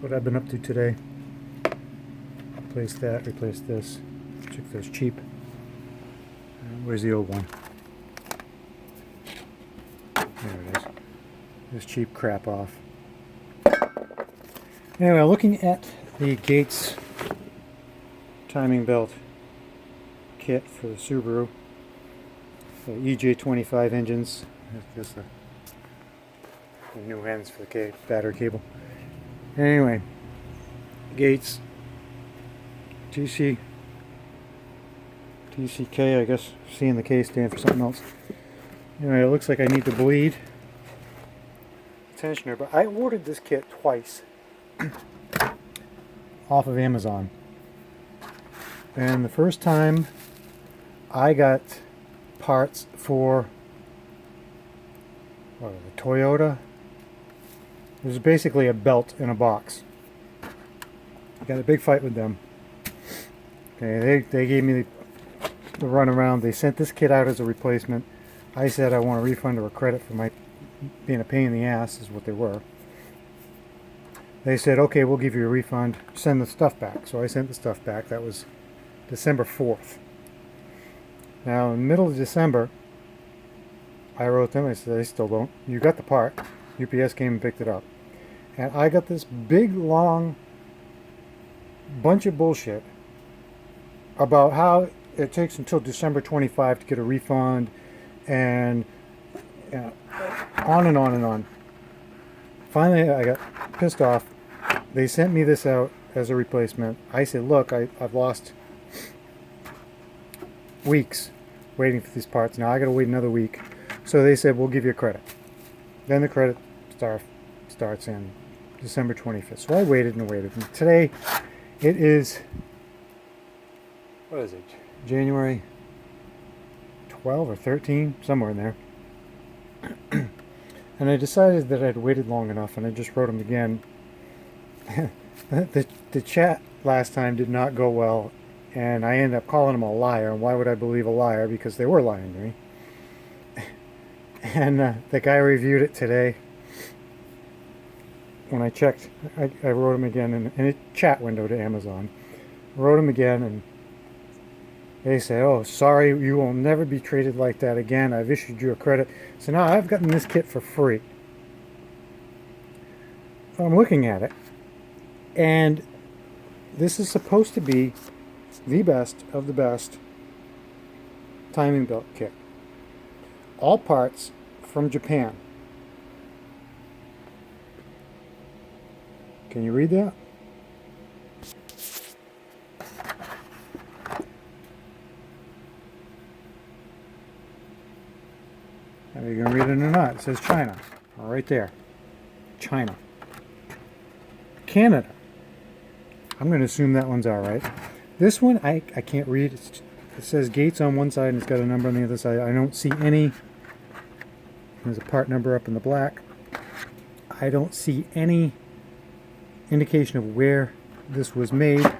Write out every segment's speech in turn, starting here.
What I've been up to today. Replace that, replace this. Check those cheap. Where's the old one? There it is. This cheap crap off. Anyway, looking at the Gates timing belt kit for the Subaru. The EJ25 engines. That's the new ends for the battery cable. Anyway, Gates TCK, I guess C in the K stand for something else. Anyway, it looks like I need to bleed tensioner, but I ordered this kit twice off of Amazon. And the first time I got parts for the Toyota. It was basically a belt in a box. I got a big fight with them. Okay, they gave me the runaround. They sent this kit out as a replacement. I said I want a refund or a credit for my being a pain in the ass, is what they were. They said, okay, we'll give you a refund. Send the stuff back. So I sent the stuff back. That was December 4th. Now, in the middle of December, I wrote them. I said, I still don't. You got the part. UPS came and picked it up. And I got this big, long bunch of bullshit about how it takes until December 25 to get a refund, and on and on and on. Finally, I got pissed off. They sent me this out as a replacement. I said, look, I've lost weeks waiting for these parts. Now I got to wait another week. So they said, we'll give you a credit. Then the credit starts in December 25th. So I waited and waited. And today, it is, what is it, January 12 or 13, somewhere in there. And I decided that I'd waited long enough, and I just wrote them again. The chat last time did not go well, and I ended up calling them a liar. And why would I believe a liar? Because they were lying to me. And the guy reviewed it today. When I checked, I wrote him again in a chat window to Amazon. Wrote him again, and they say, oh, sorry, you will never be treated like that again. I've issued you a credit. So now I've gotten this kit for free. So I'm looking at it, and this is supposed to be the best of the best timing belt kit. All parts from Japan. Can you read that? Are you going to read it or not? It says China. Right there. China. Canada. I'm going to assume that one's alright. This one, I can't read. It says Gates on one side and it's got a number on the other side. I don't see any. There's a part number up in the black. I don't see any indication of where this was made,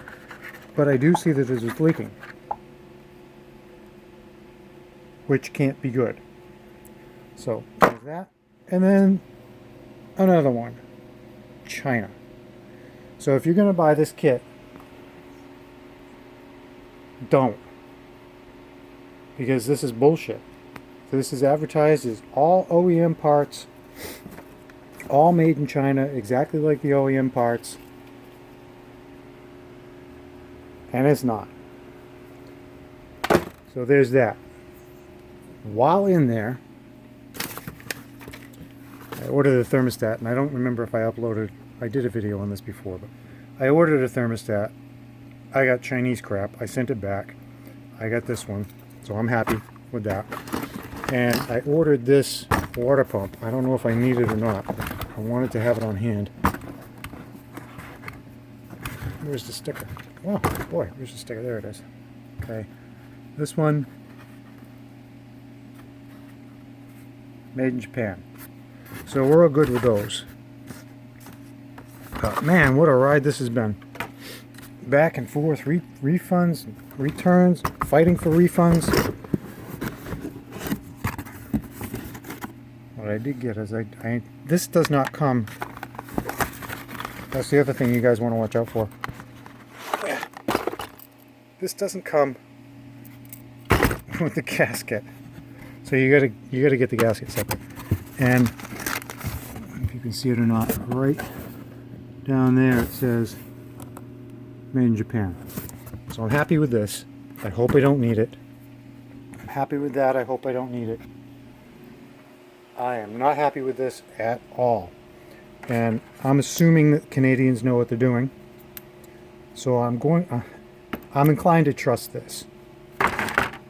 but I do see that it is leaking, which can't be good. So there's that, and then another one, China. So if you're going to buy this kit, don't, because this is bullshit. This is advertised as all OEM parts, all made in China, exactly like the OEM parts, and it's not. So there's that. While in there, I ordered a thermostat, and I don't remember if I did a video on this before, but I ordered a thermostat. I got Chinese crap. I sent it back. I got this one, so I'm happy with that. And I ordered this water pump. I don't know if I need it or not. I wanted to have it on hand. Where's the sticker? Oh boy, where's the sticker? There it is. Okay. This one, made in Japan. So we're all good with those. But man, what a ride this has been. Back and forth, refunds, returns, fighting for refunds. What I did get is this does not come That's the other thing you guys want to watch out for. This doesn't come with the gasket, so you gotta get the gasket separate. And if you can see it or not, right down there it says made in Japan. So I'm happy with this. I hope I don't need it. I'm happy with that. I hope I don't need it. I am not happy with this at all. And I'm assuming that Canadians know what they're doing. So I'm inclined to trust this.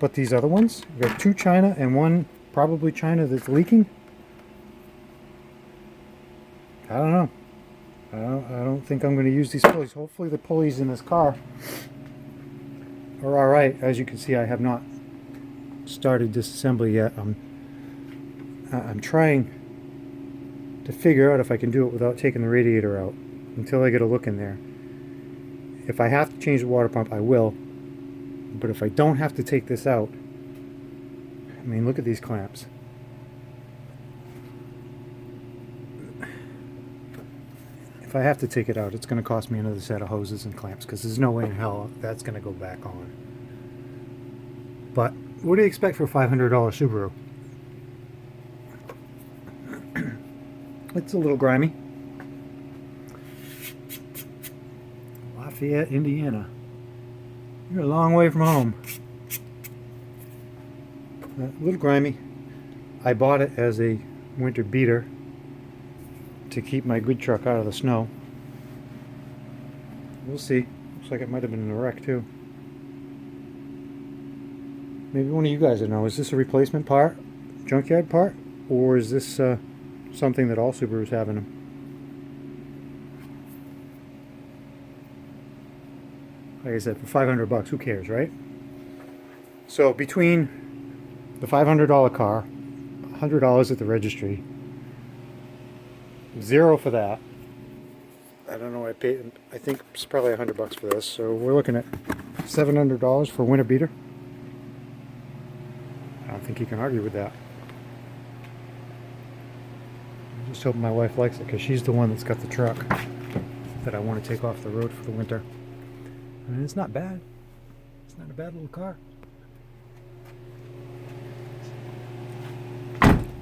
But these other ones, we got 2 China and 1 probably China that's leaking. I don't know. I don't think I'm going to use these pulleys. Hopefully the pulleys in this car are alright. As you can see, I have not started disassembly yet. I'm trying to figure out if I can do it without taking the radiator out until I get a look in there. If I have to change the water pump, I will. But if I don't have to take this out, I mean, look at these clamps. If I have to take it out, it's going to cost me another set of hoses and clamps, because there's no way in hell that's going to go back on. But what do you expect for a $500 Subaru? It's a little grimy. Lafayette, Indiana. You're a long way from home. A little grimy. I bought it as a winter beater to keep my good truck out of the snow. We'll see. Looks like it might have been in a wreck too. Maybe one of you guys will know. Is this a replacement part? Junkyard part? Or is this something that all Subarus have in them? Like I said, for $500, who cares, right? So between the $500 car, $100 at the registry, $0 for that. I don't know what I paid. I think it's probably $100 for this. So we're looking at $700 for a winter beater. I don't think you can argue with that. I'm just hoping my wife likes it, because she's the one that's got the truck that I want to take off the road for the winter. I mean, it's not bad. It's not a bad little car.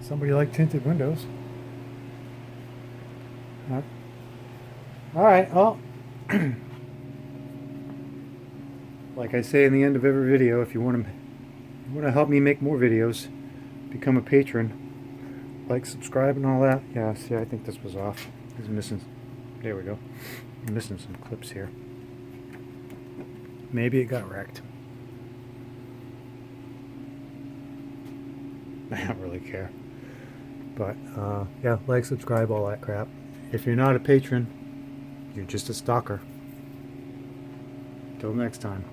Somebody like tinted windows. Alright, well, like I say in the end of every video, if you want to help me make more videos, become a patron, like, subscribe and all that. Yeah, see, I think this was off. It's missing. There we go. I'm missing some clips here. Maybe it got wrecked. I don't really care. But, yeah, like, subscribe, all that crap. If you're not a patron, you're just a stalker. Till next time.